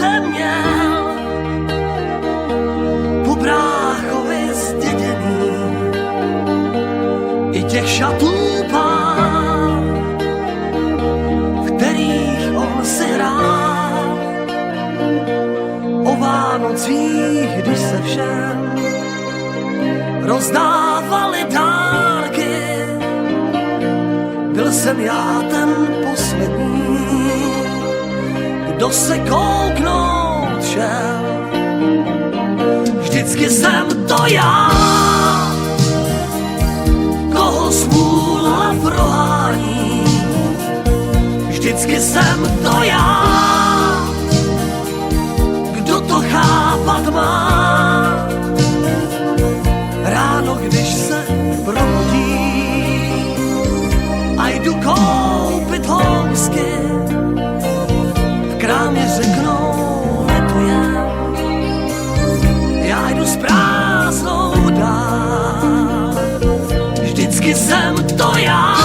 jsem měl po bráchovi zděděný i těch šatů pár, v kterých on si hrál. O Vánocích, když se všem rozdávali dárky, byl jsem já ten poslední, kdo se kouknout šel. Vždycky jsem to já, koho smůla prohání. Vždycky jsem to já, kdo to chápat má. Ráno, když se probudí a jdu koupit housky, v krámě řeknou, netujem, já jdu s prázdnou dál. Vždycky jsem to já,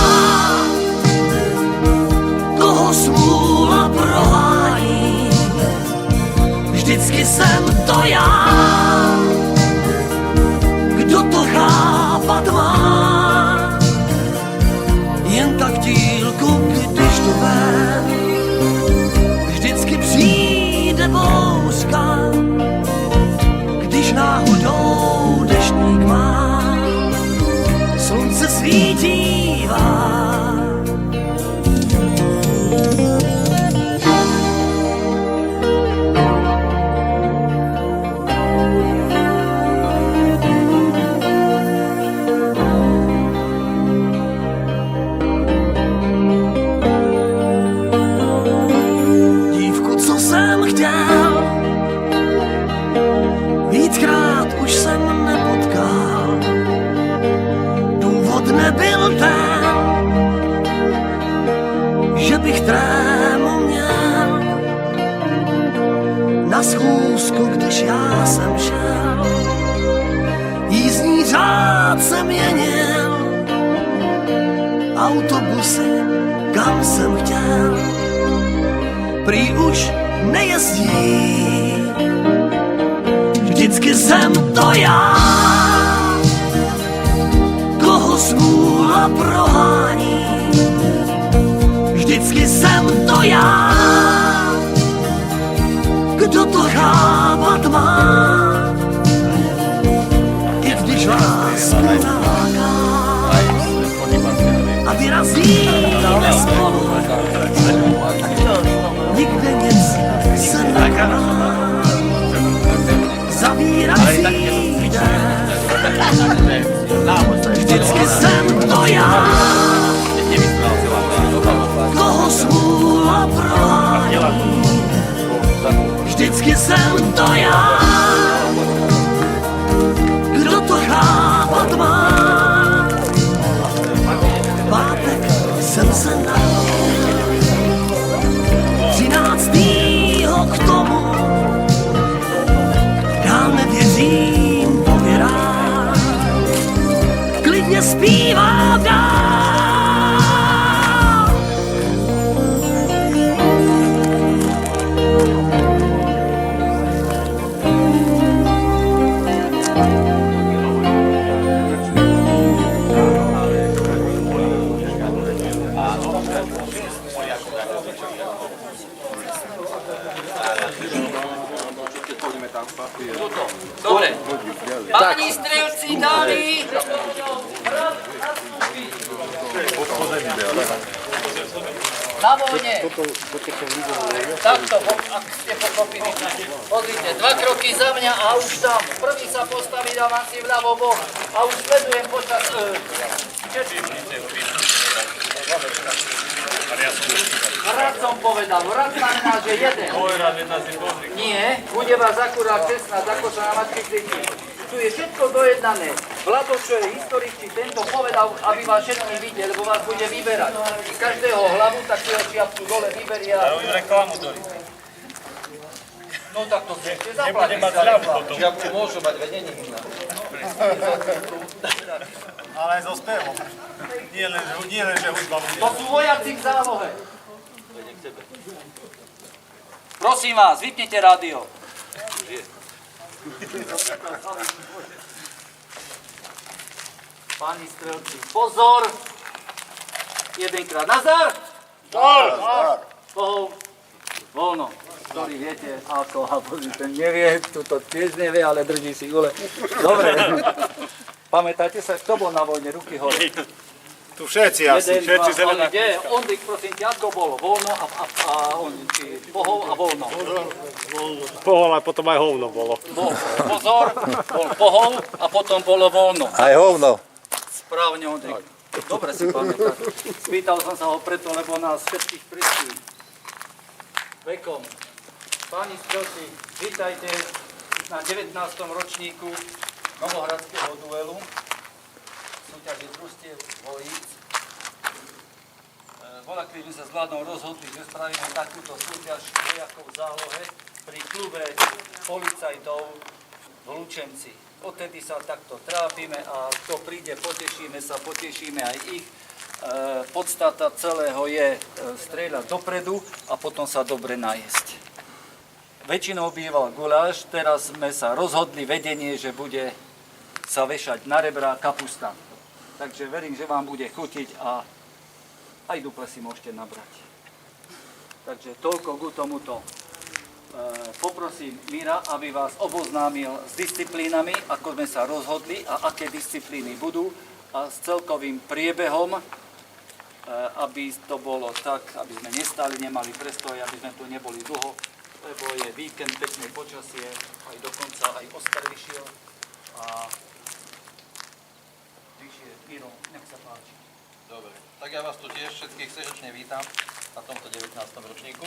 koho smůla prohání. Vždycky jsem to já, kdo to chápat má. Jen tak dílku, když jdu ven, vždycky přijde bouřka, když náhodou deštník má, slunce svítívá. Víckrát už jsem nepotkal, důvod nebyl ten, že bych trému měl. Na schůzku, když já jsem šel, jízdní řád jsem měnil, autobusy, kam jsem chtěl, prý už nejezdí. Vždycky jsem to já, koho smůla prohání. Vždycky jsem to já, kdo to chápat má. I když láska naláká a vyrazíme spolu, nikde nic se nekoná. Zavírací den, vždycky jsem to já, koho smůla prohání. Vždycky jsem to já, kdo to chápat má. Pátek jsem se narodil, 13. k tomu, nevěřím pověrám, klidně zpívám dál. Dobre, páni strelci dali na vojne. Takto, ak ste pochopili. Pozrite, 2 kroky za mňa a už tam. Prvý sa postaví, dávam si vľavo bok a už sledujem počas... Rad som povedal, rad znamená, že jeden. Nie, bude vás akurát 16, ako sa na matky cíti. Tu je všetko dojednané. Vlado, čo je historik, či tento povedal, aby vás všetkých videl, lebo vás bude vyberať. Každého hlavu, tak si ho čiapku dole vyberia. Ale oni reklamu dali. No tak to ešte zaplatiť. Nebude mať hlavu potom. Čiapku môžu mať, veď není iná. Ale aj so spevom. Nie len, že hudba bude. To sú vojaci k zálohe. Prosím vás, vypnite rádio. Páni strelci, pozor! Jedenkrát. Nazar! Pohov. Voľno. Ktorý viete, ako, a ten nevie, tuto tiež nevie, ale drží si gule. Dobre. Pamätáte sa, kto bol na vojne? Ruky hore. Tu všetci asi, všetci zelená. Ale kde? Ondrik, prosím ťa, ako bolo? Voľno a pohov a voľno. Pohol a potom aj hovno bolo. Pozor, bol pohov a potom bolo voľno. Aj hovno. Správne, Ondrik. Dobre si pamätá. Spýtal som sa ho preto, lebo nás všetkých pristí. Vekom. Páni strelci, vítajte na 19. ročníku Novohradského duelu. Súťaži družstiev dvojíc. Bola, keď sme sa s vládnou rozhodli, že spravíme takúto súťaž vojakov v zálohe pri klube policajtov v Lučenci. Odtedy sa takto trápime a kto príde, potešíme aj ich. Podstata celého je strieľať dopredu a potom sa dobre najesť. Väčšinou býval guláš, teraz sme sa rozhodli vedenie, že bude sa vešať na rebra kapusta. Takže verím, že vám bude chutiť a aj duple si môžete nabrať. Takže toľko k tomuto. Poprosím Míra, aby vás oboznámil s disciplínami, ako sme sa rozhodli a aké disciplíny budú a s celkovým priebehom, aby to bolo tak, aby sme nestáli, nemali prestoj, aby sme tu neboli dlho, lebo je víkend, pekné počasie, aj dokonca aj Oskar vyšiel a vyšiel Miro, nech sa páči. Dobre, tak ja vás tu tiež všetkých srdečne vítam na tomto 19. ročníku.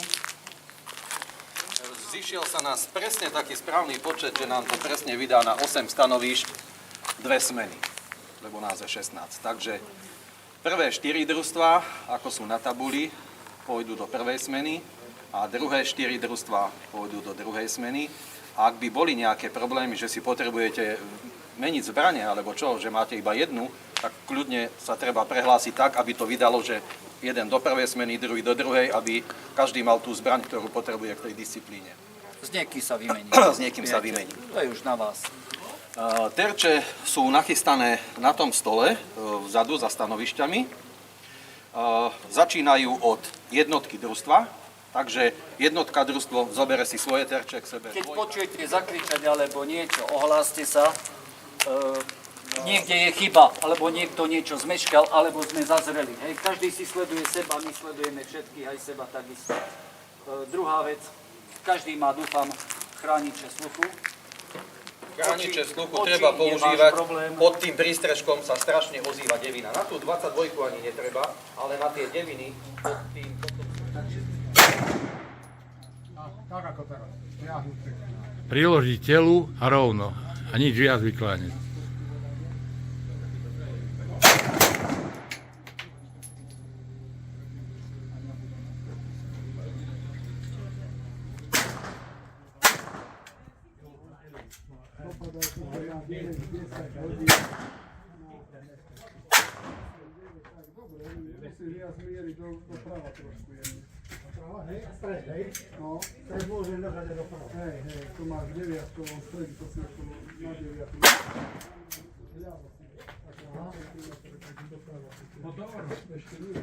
Zišiel sa nás presne taký správny počet, že nám to presne vydá na 8 stanovíšť 2 smeny, lebo nás je 16. Takže prvé 4 družstvá, ako sú na tabuli, pôjdu do prvej smeny a druhé 4 družstvá pôjdu do druhej smeny. A ak by boli nejaké problémy, že si potrebujete meniť zbrane, alebo čo, že máte iba jednu, tak kľudne sa treba prehlásiť tak, aby to vydalo, že jeden do prvej smeny, druhý do druhej, aby každý mal tú zbraň, ktorú potrebuje k tej disciplíne. S niekým sa vymení. S niekým sa vymení. To je už na vás. Terče sú nachystané na tom stole, vzadu za stanovišťami. Začínajú od jednotky družstva, takže jednotka družstvo zobere si svoje terče k sebe. Keď počujete zakričať alebo niečo, ohláste sa. Niekde je chyba, alebo niekto niečo zmeškal, alebo sme zazreli. Hej, každý si sleduje seba, my sledujeme všetkých, aj seba takisto. Druhá vec, každý má, dúfam, chrániče sluchu. Chrániče sluchu treba používať, pod tým prístrežkom sa strašne ozýva devina. Na tú 22 ani netreba, ale na tie deviny pod tým... Tak ako teraz. Priložiť telu a rovno. A nič viac vykláňať. Musím viac mieriť doprava trošku. Doprava, hej? Stred, hej? No. Stred môže nahať aj doprava. Hej, tu máš v 9-kovom stredi, to si ako na 9. Ľavo si. Aha. Doprava. No dobro, ešte nie.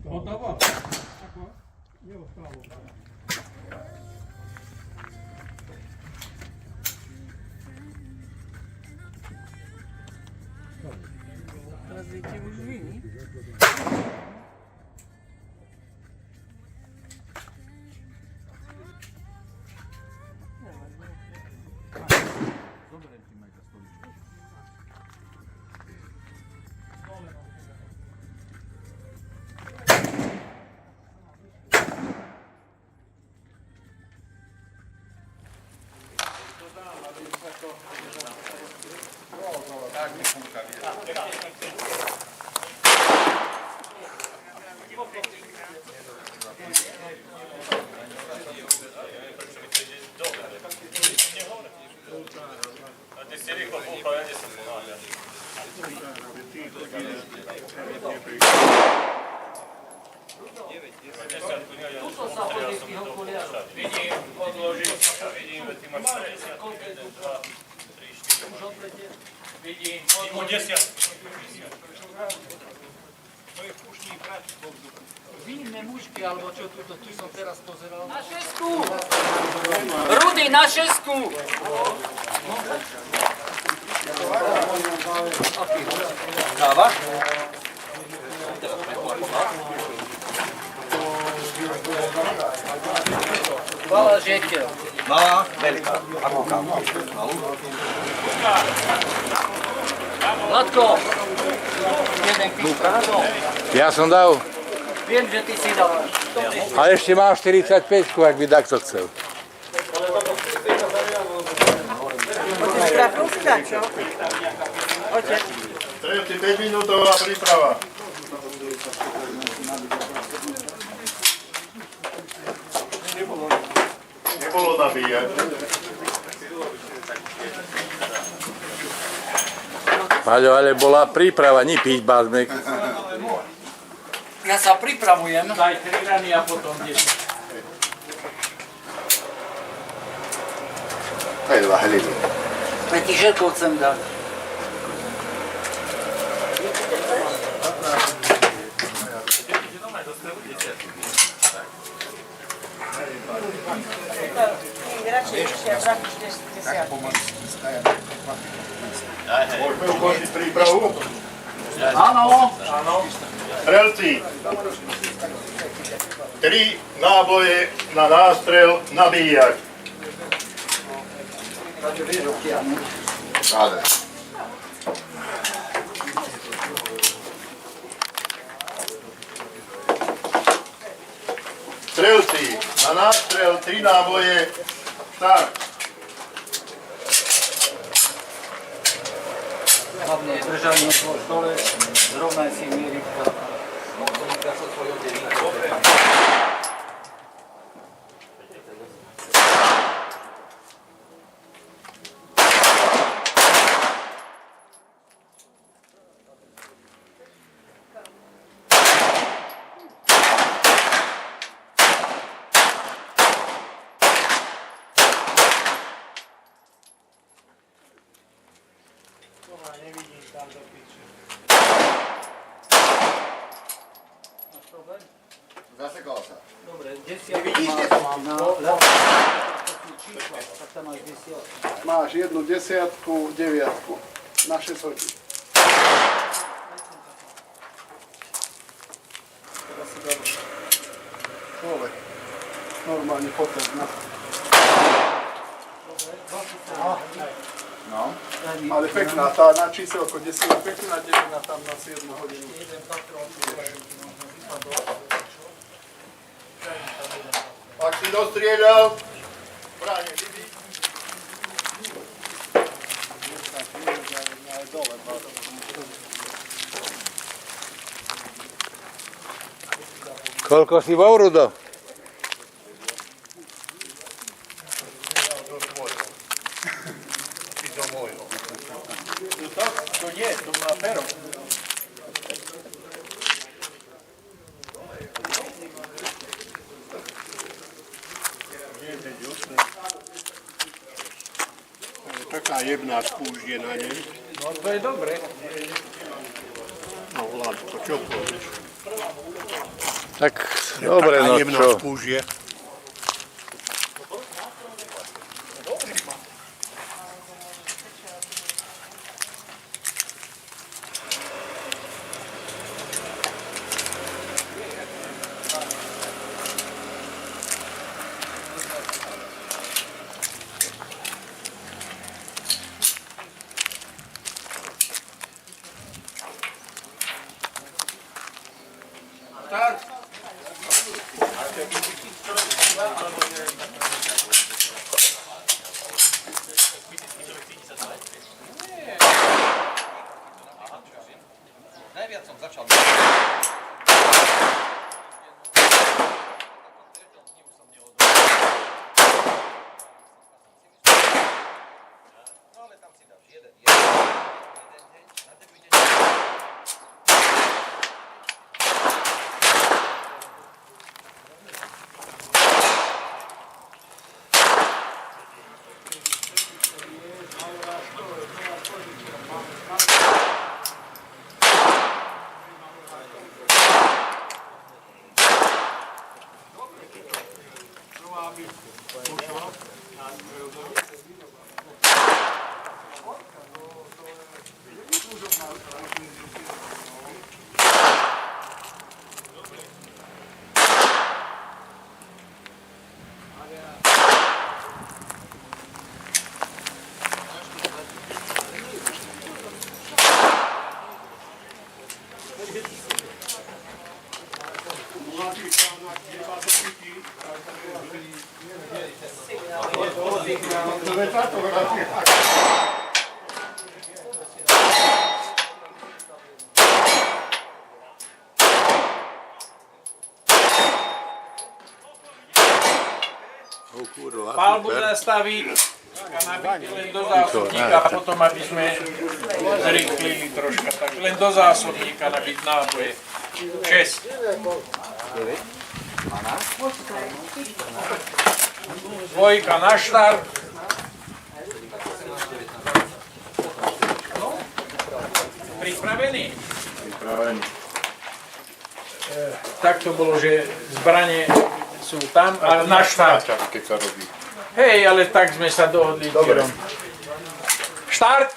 Oddawaj. Nie odprawo. Teraz idziemy w drzwi. Tuto sa hodí z tých okuliarov. Vidím, odložiť, vidím, ty máš 50, 1, 2, 3, 4. Vidím, odložiť. Vinné mužky, alebo čo tu som teraz pozeral. Na šesku! Rudy, na šesku! Káva? Hvala žekel. Malá, veľká. Akú kávu? Malú? Vladko! Jeden píska. Ja som dal, Viem, že ty si dal. ale ešte mám 45, ak by takto chcel. Strelci 5 minútová príprava. Nebolo nabíjať. Paľo, ale bola príprava, nie piť bázmek. Ja sa pripravujem. Daj 3 rany a potom 10. Aj 2 hliny. Pre ti želkov chcem dať. Môžeme ukončiť prípravu? Áno. Strelci. 3 náboje na nástrel nabíjať. Sáde. Strelci, na nástrel 3 náboje, štart. Hlavne držanie v stole, rovnaj si mierí. Zasekal sa. Dobre, 10. Vidíte to? Tak tam máš 10. Máš 1 desiatku, 9 na 6 hodín. Teraz si dáš človek. Normálne fotel. No. Ale pekná, tá na číselko 10 pekná, 9 tam na 7 hodinu. Ak si dostrieľal, bráne, vidí. Koľko si bol, Rudo? To nie, to má pero. Taká jemná spúšť je na nej. No to je dobre. No Vládko, čo povieš? Tak, dobre, no jemná čo? spúšť je. Palbu zastaviť a nabiť len do zásobníka, a potom aby sme zrýchlili troška, tak len do zásobníka nabiť náboje. 6. Dvojka na štart. Pripravený? Pripravený. Tak to bolo, že zbranie sú tam a na štart. Keď sa robí. Hej, ale tak sme sa dohodli. Dobre. Štart!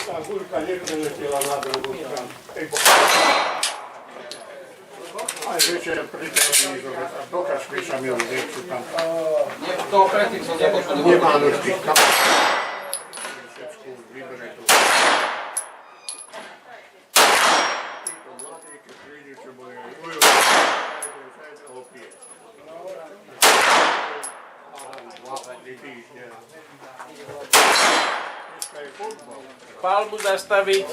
Tá gurka nepreletela na druhú stranu. Aj večer pri televízore, dokáž píša mi viecu tam. Nemá nožky. Všetko už vybere tu. Títo mladí, keď príde, čo bude ujo, opie. Palbu zastaviť.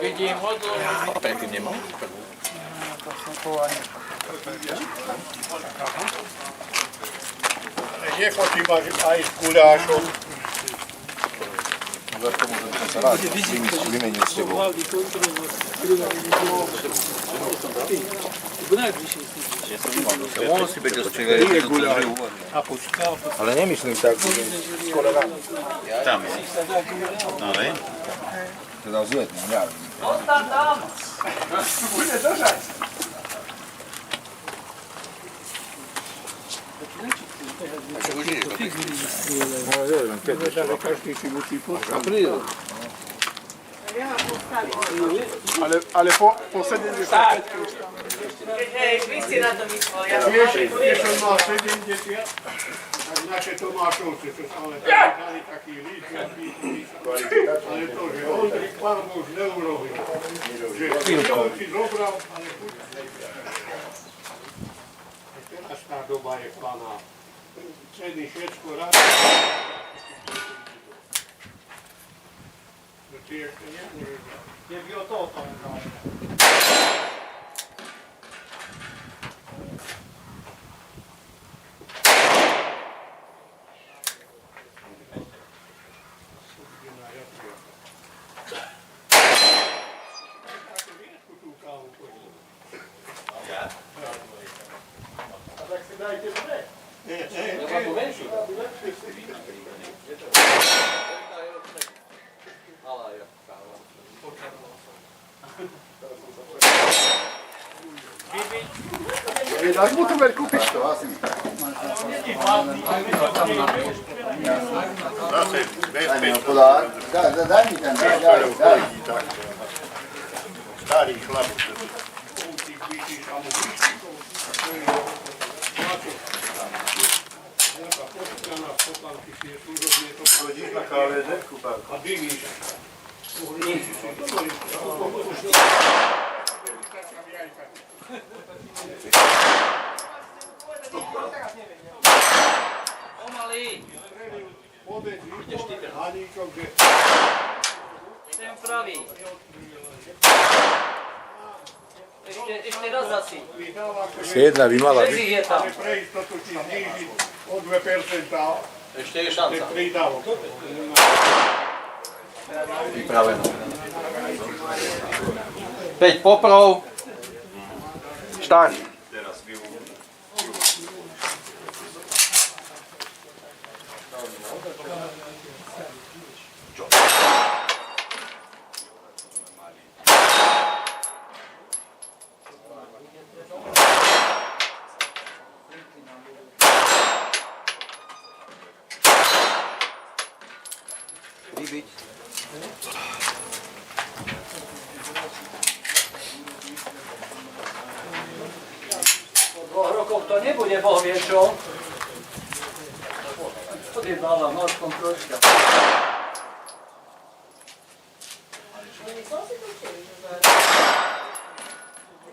Vidím odložený. A predtým nemal? Nechotím aj s guľášom. Za tomu, že som sa rád vymenil s tebou. On si vedel střílet, ale nemyslím tak, že skoro rád. Tam je. No ne? Teda vzlet, no ja. Ostan tam! Bude držať. No neviem, keď Každý si musí postaviť. príde. Ale po 75 Hej, vy ste na to mysleli. Vieš, on má 70, tak naše Tomášovce, čo sa ale dali taký líst, ale to, že Ondrik Pán Bož neurobil. Že on si zobral, ale chuť. Teraz tá doba je planá. Ceny všetko raz. No ty ešte nemôžeš. Keby o toho tam dal. Tak mu to ver kúpiš to, asi. Daj mi ho podár. Daj mi ten, daj. Starý chlap. Chodíš na káve, že? Kúpal. A vyvíš. Pomalý. Haníčok, kde... pravý. Ešte raz asi. Ešte jedna by mala byť. Bezich je tam. Pre istotu ti znížiť o 2%. Ešte je šanca. Pridávok. Pripravené. 5 poprov. Štart. Vybiť. Po 2 rokoch to nebude, Boh vie čo. Odjebávam, no aspoň troška.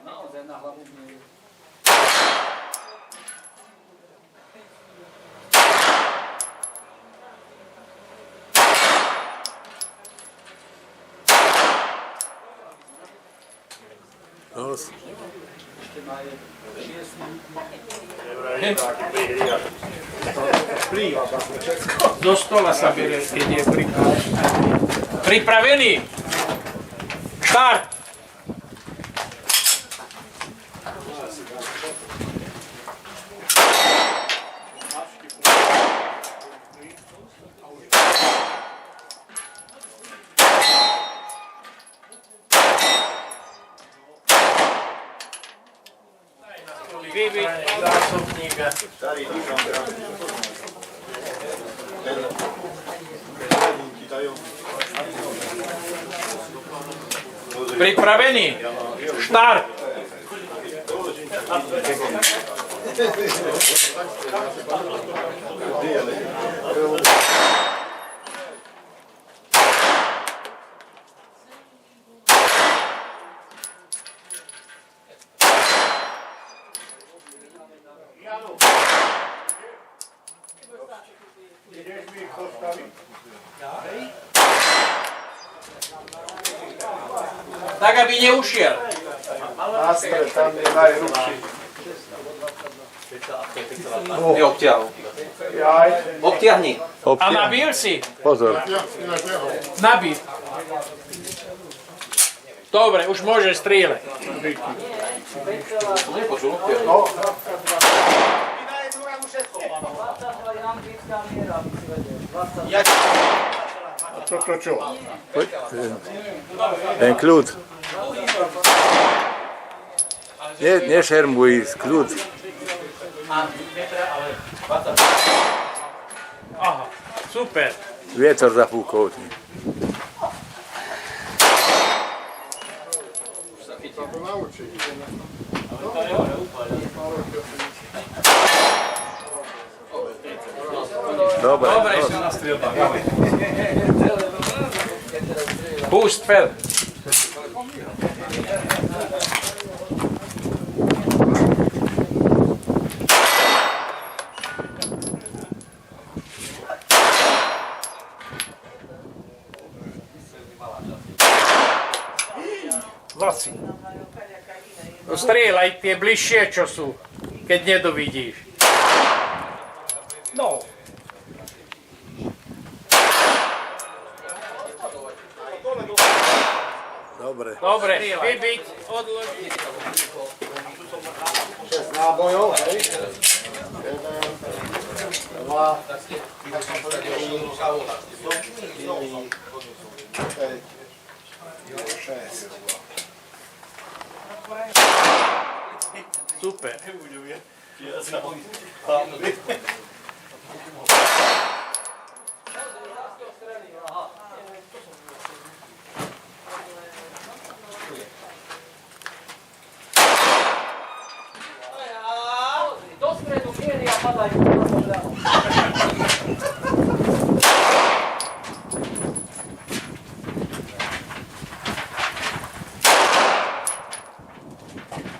Naozaj na hlavu mne. Do stola sa berie, keď je pripravený. Pripravený? Štart! Vybiť zásobníka. Pripravený? Štart! Tak, aby neušiel. Nastred, tam je najhrubší. Neobtiahol. Jaj. Obtiahni. A nabil si? Pozor. Nabil. Dobre, už môže strieľať. Nepočul. No, a toto čo? Poď. Ten kľud. Nešermuj, kľud. Aha, super. Vietor zapúkol. Dobre. Dobre, si nastrieľal. Boost fel. Vlasi. Strieľaj tie bližšie, čo sú, keď nedovidíš. No. Dobre. Dobre, vybiť, odložiť. 6 nábojov, hej? 1, 2, 6. Super. Do stredu mieria padajú.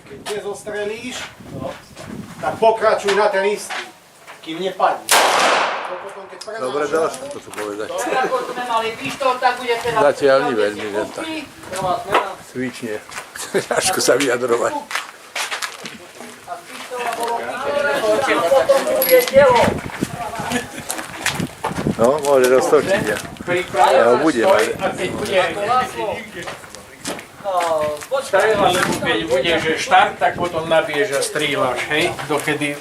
Keď nezostrelíš, tak pokračuj na ten istý, kým nepadne. Dobre, dosť, to chcú povedať. Dobre, ako sme mali pištol, tak bude teraz... Zatiaľ nie veľmi, len tak. Cvične. Ťažko sa vyjadrovať. A z pištola bolo pištol, a potom bude telo. No, môže roztočiť. Ja ho budem, ale... A keď bude No, počkaj. strela, lebo keď bude, že štart, tak potom nabiješ a strieľaš, hej? Dokedy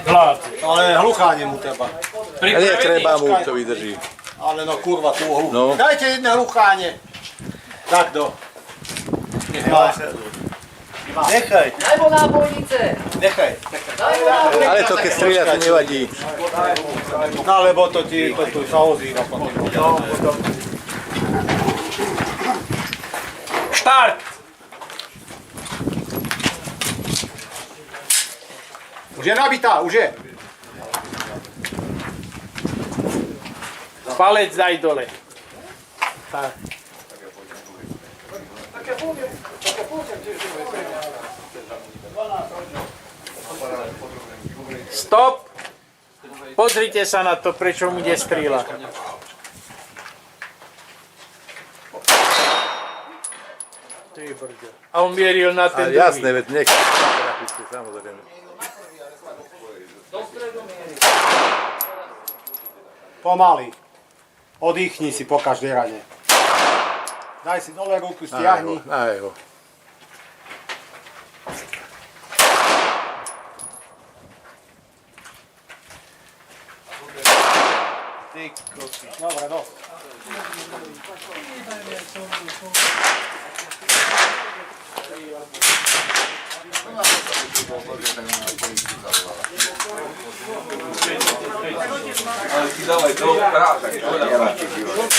vládze. Ale hlucháne mu treba. Ale nie treba mu, to vydrží. Ale no kurva, tu hluch. No. Dajte jedné hlucháne. Takto. Nechaj. Daj mu nábojnice. Nechaj. Daj mu nábojnice. Ale to keď strieľa, to nevadí. No lebo to ti to tu sa ozýva potom. Štart! Už je nabitá, už je. Palec daj dole. Tak. Stop! Pozrite sa na to, prečo mu ide strieľa. Ty brďo. A on mieril na ten Ale druhý. jasné, veď nech. Trafičte, samozrejme. Pomaly. Oddychni si po každej rane. Daj si dole ruku, stiahni. Daj ho. Dobre, no. Ale ti dávaj to prášak, to dáva ti život.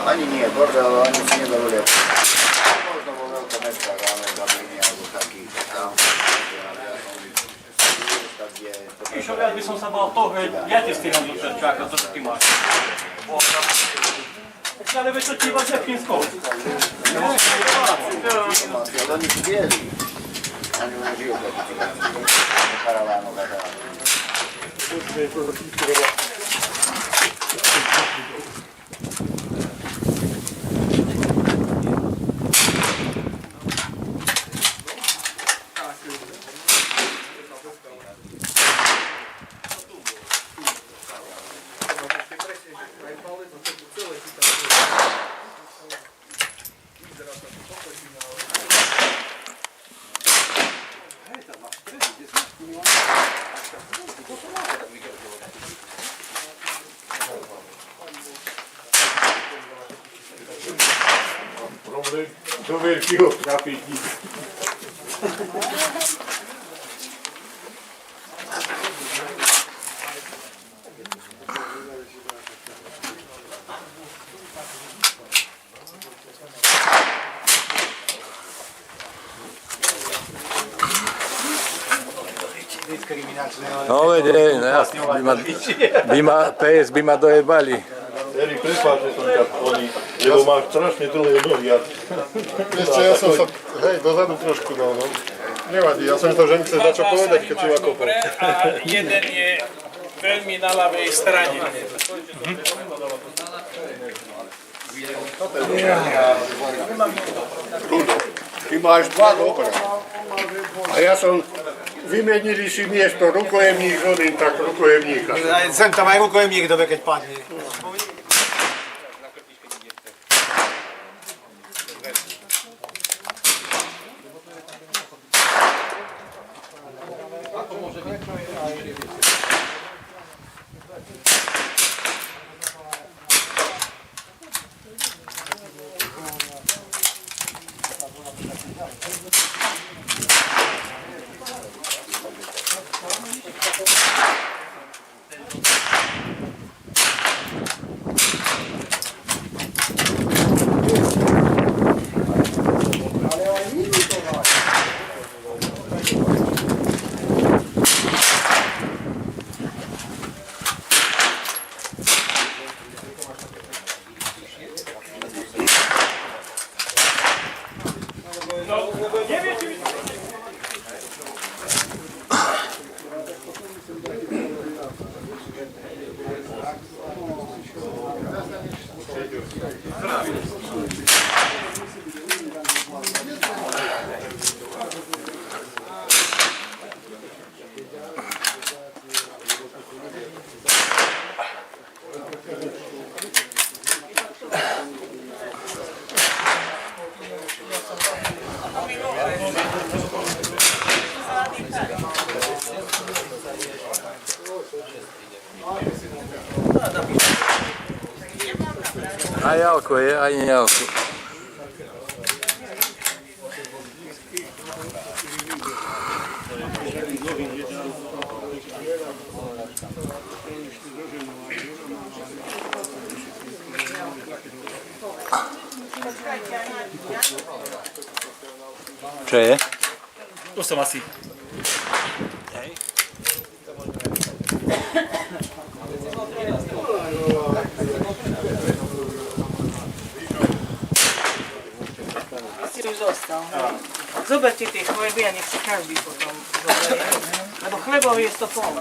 Ani nie, bordel, ani si nedovolia. Možno vo veľkom mestách, ale v Dublíne alebo takých tam. Ešte viac by som sa bál toho, že ja ti stýram do čaká, to čo ty máš. Ale veď to ti iba za Fínskou. Ale oni sú bieli. Oni už žijú proti cigánom. Karavánov a tak. Do veľkého trafiť. No veď, PS by ma dojebali. Erik, prepáč, že som ťa oni, lebo máš strašne dlhé nohy. Ešte ja som sa, hej, dozadu trošku dal, no. Nevadí, ja som to, že mi chceš na čo povedať, keď si ma kopol. A jeden je veľmi na ľavej strane. Ty máš dva dobré. A ja som, vymenili si miesto rukojemník s oným, tak rukojemníka. Sem tam aj rukojemník dobe, keď padne. Aj jalko je, aj nie jalko. Čo je? To som asi. Si už zostal. Zoberte tie chleby a nech si každý potom zoberie. Lebo chlebov je to plno.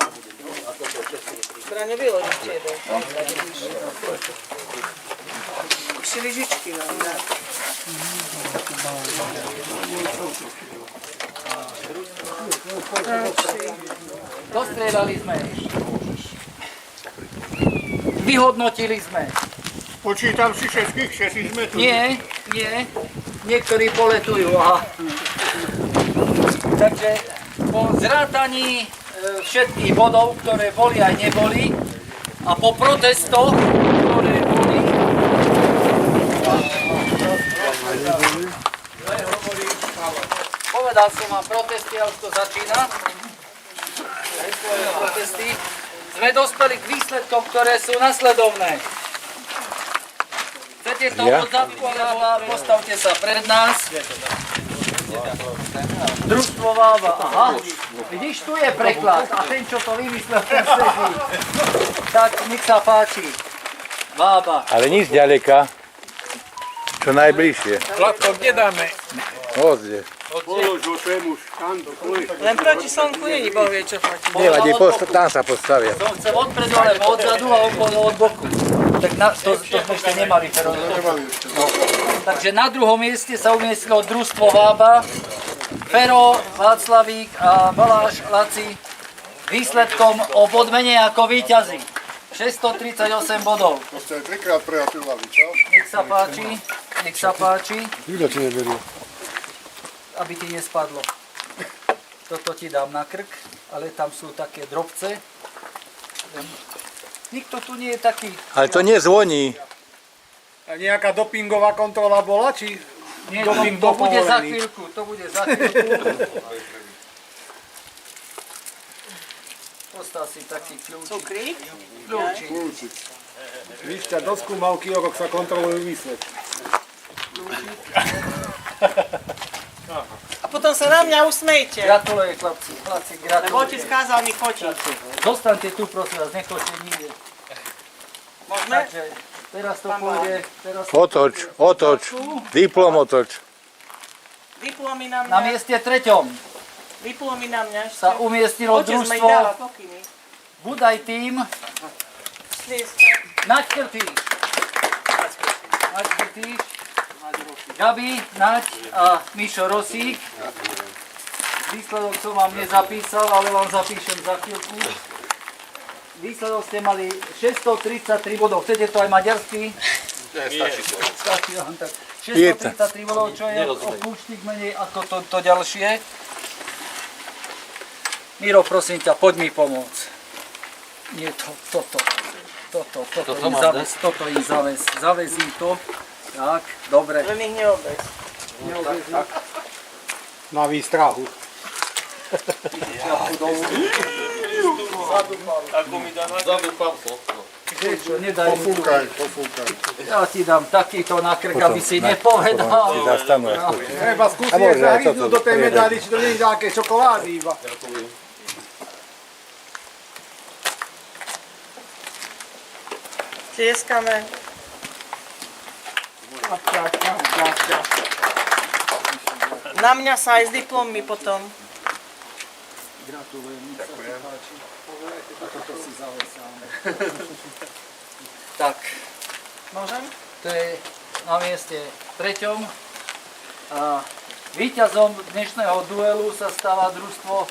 Braňo, vyložiš jeden. Ešte lyžičky vám dá. Dostrieľali sme. Vyhodnotili sme. Počítam si všetkých, všetci sme tu. Nie. Niektorí poletujú, aha. Takže po zrátaní všetkých bodov, ktoré boli aj neboli, a po protestoch, ktoré boli, povedal som vám protesty, ale to začína. Protesty. Sme dospeli k výsledkom, ktoré sú nasledovné. Chcete to odzapku, alebo postavte sa pred nás. Družstvo Vába, aha. Vidíš, tu je preklad a ten, čo to vymyslel, ten sedí. Tak, nech sa páči. Vába. Ale nič ďaleka. Čo najbližšie. Zlatko, kde dáme? Ozde. Polož vo svojmu štandu, tvoj. Len proti slnku není, Boh vie čo platí. Nevadí, tam sa postavia. To chcem odpredu, alebo odzadu a od boku. Tak to sme ešte nemali. No. Takže na druhom mieste sa umiestnilo družstvo Vába, Fero, Václavík a Baláš Laci výsledkom o bod menej ako víťazi. 638 bodov. To ste trikrát prehatulovali, čo? Nech sa páči, Nikto ti neberie. aby ti nespadlo. Toto ti dám na krk, ale tam sú také drobce. Nikto tu nie je taký. Ale to nezvoní. A nejaká dopingová kontrola bola, či Nie, doping to bol bude za povolený? chvíľku, to bude za chvíľku. Postav si taký kľúčik. Cukrík? Kľúčik. Víš, ťa do skúmavky o rok sa kontrolujú výsledky. A potom sa na mňa usmejte. Gratulujem, chlapci, Lebo otec gratulujem. kázal mi fotiť. Zostaňte tu, prosím vás, nechoďte nikde. Môžeme? Takže teraz to pôjde, Otoč. Diplom otoč. Diplomy na na mňa. mieste treťom Diplomy na mňa ešte. sa umiestnilo Otec ma družstvo dáva pokyny. Budaj tým Slieska. Naď Krtíš, Gabi, Naď a Mišo Rosík. Výsledok som vám nezapísal, ale vám zapíšem za chvíľku. Výsledok ste mali 633 bodov. Chcete to aj maďarsky? Stačí vám tak. 633 bodov, čo je o púštik menej ako to ďalšie. Miro, prosím ťa, poď mi pomôcť. Nie toto im zaves. Zavezím to. Tak, dobre. Len ich neobez. Na výstrahu. Vieš čo, nedaj mi tu. Pofúkaj. Ja ti dám takýto na krk, aby si nepovedal. Treba skúsiť zahryznúť do tej medály, či to nie je nejaké čokolády iba. Tlieskame. Na mňa sa aj s diplommi potom. Gratulujem, nech sa ti páči. A toto si zavesám. Tak, Môžem? to je na mieste treťom. A víťazom dnešného duelu sa stáva družstvo,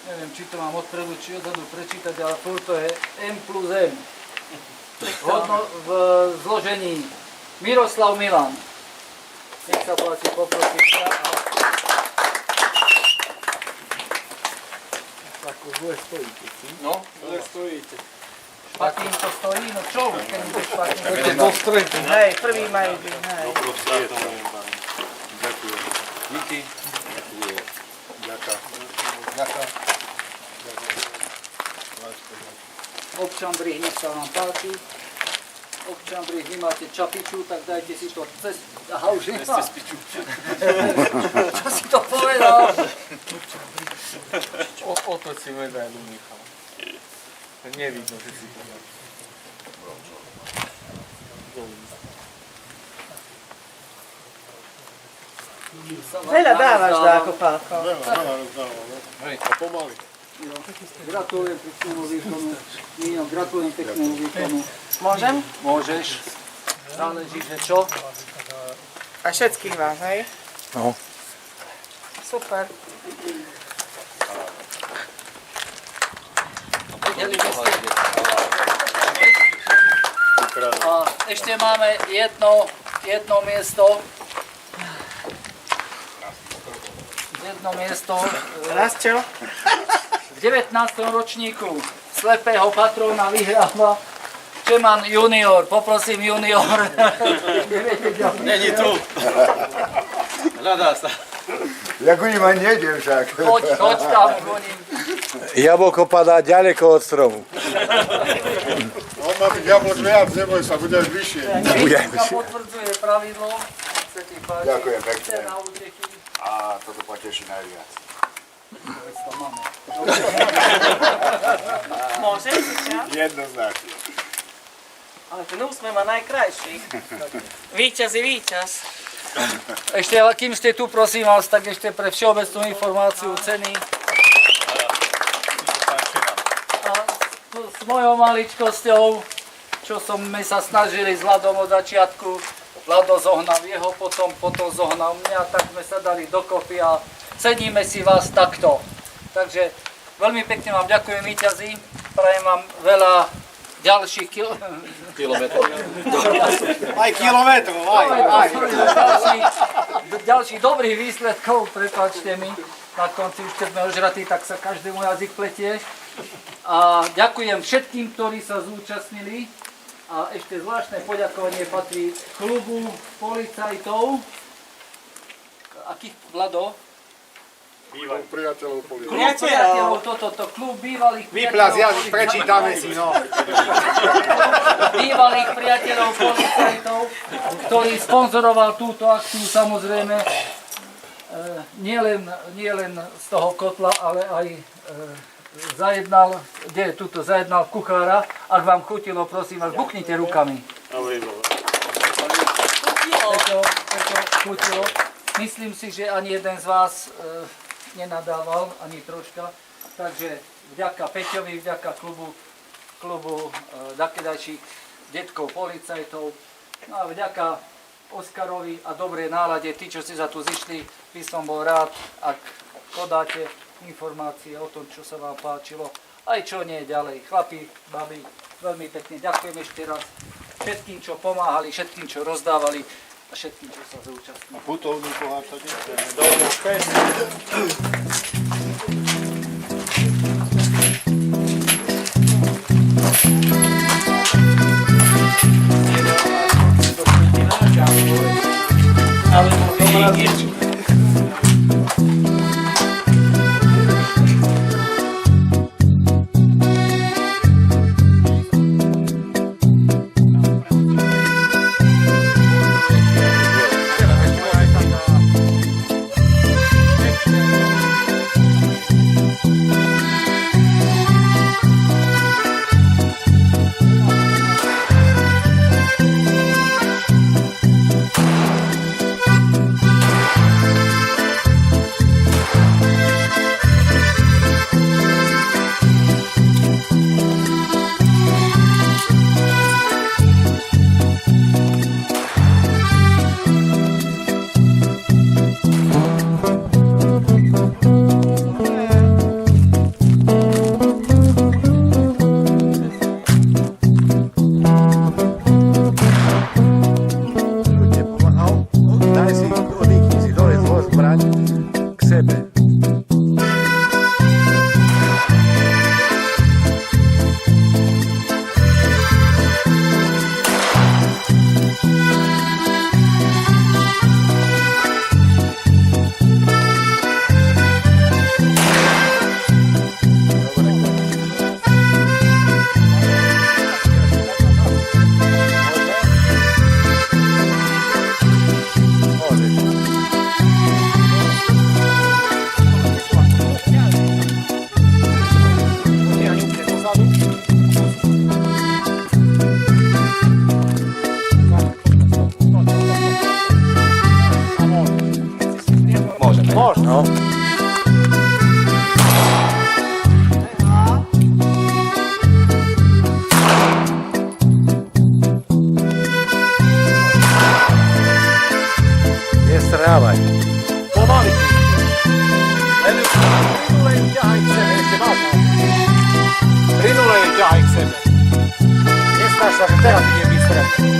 neviem, či to mám odpredu, či odzadu prečítať, ale to je M plus M. V zložení Miroslav Milan. Nech sa páči, poprosím. Tak už dve stojíte. No, Dve stojíte. Patín to stojí, no čo už, keď ideš patín. Hej, prvý majú byť, hej. Ďakujem. Díky. Ďakujem. Občan Brih, nech sa vám páči. Občan Brih, vy máte čapiču, tak dajte si to cez... Aha, už nemá. Čo si to povedal? Otoč si medailu, Michal. Nevidno, že si to dal. Veľa dávaš, Dáko, Pálko. Pomaly. Gratulujem peknému výkonu. Míňo, gratulujem peknému výkonu. Môžem? Môžeš. Záleží, že čo? A všetkých vás, hej? No. Super. Vedeli by ste? A ešte máme jedno miesto. Jedno miesto. Rastio? V 19. ročníku slepého patróna vyhráva Čeman junior. Poprosím junior. Není tu. Hľadá sa. Ja ku ním ani nejdem však. Choď tam, koním. Jablko padá ďaleko od stromu. On má byť jablok viac, neboj sa, bude až vyššie. Kritika potvrdzuje pravidlo. Sa ti páči. Ďakujem pekne. Chce na úteky. A toto poteší najviac. To máme. Môžem, Suča? Jednoznačne. Ale ten úsmev má najkrajší. Víťaz je víťaz. Ešte, kým ste tu, prosím vás, tak ešte pre všeobecnú informáciu ceny. A s mojou maličkosťou, čo sme sa snažili s Vladom od začiatku, Vlado zohnal jeho, potom zohnal mňa, tak sme sa dali dokopy a ceníme si vás takto. Takže veľmi pekne vám ďakujem, víťazi, prajem vám veľa ďalších kilometrov. Aj kilometrov, aj. Ďalších dobrých výsledkov, prepáčte mi. Na konci už keď sme ožratí, tak sa každému jazyk pletie. A ďakujem všetkým, ktorí sa zúčastnili. A ešte zvláštne poďakovanie patrí klubu policajtov. Akých, Vlado? Priateľov policie. Priateľov, toto, klub bývalých Vyplaz jazyk, policajtov. prečítame si, no. Bývalých priateľov policajtov, ktorý sponzoroval túto akciu, samozrejme, nielen z toho kotla, ale aj zajednal kuchára. Ak vám chutilo, prosím vás, buchnite rukami. Prečo chutilo? Myslím si, že ani jeden z vás nenadával, ani troška. Takže vďaka Peťovi, vďaka klubu dakedajších detkov policajtov, no a vďaka Oskarovi a dobrej nálade, tí, čo ste sa tu zišli, by som bol rád, ak podáte informácie o tom, čo sa vám páčilo, aj čo nie ďalej. Chlapi, babi, veľmi pekne ďakujem ešte raz všetkým, čo pomáhali, všetkým, čo rozdávali a všetkým, čo sa zúčastnili. Putovný poháčate. ťahaj k sebe, ešte vážne. Plynule ťahaj k sebe. Nestáš sa, že teraz ide byť stred.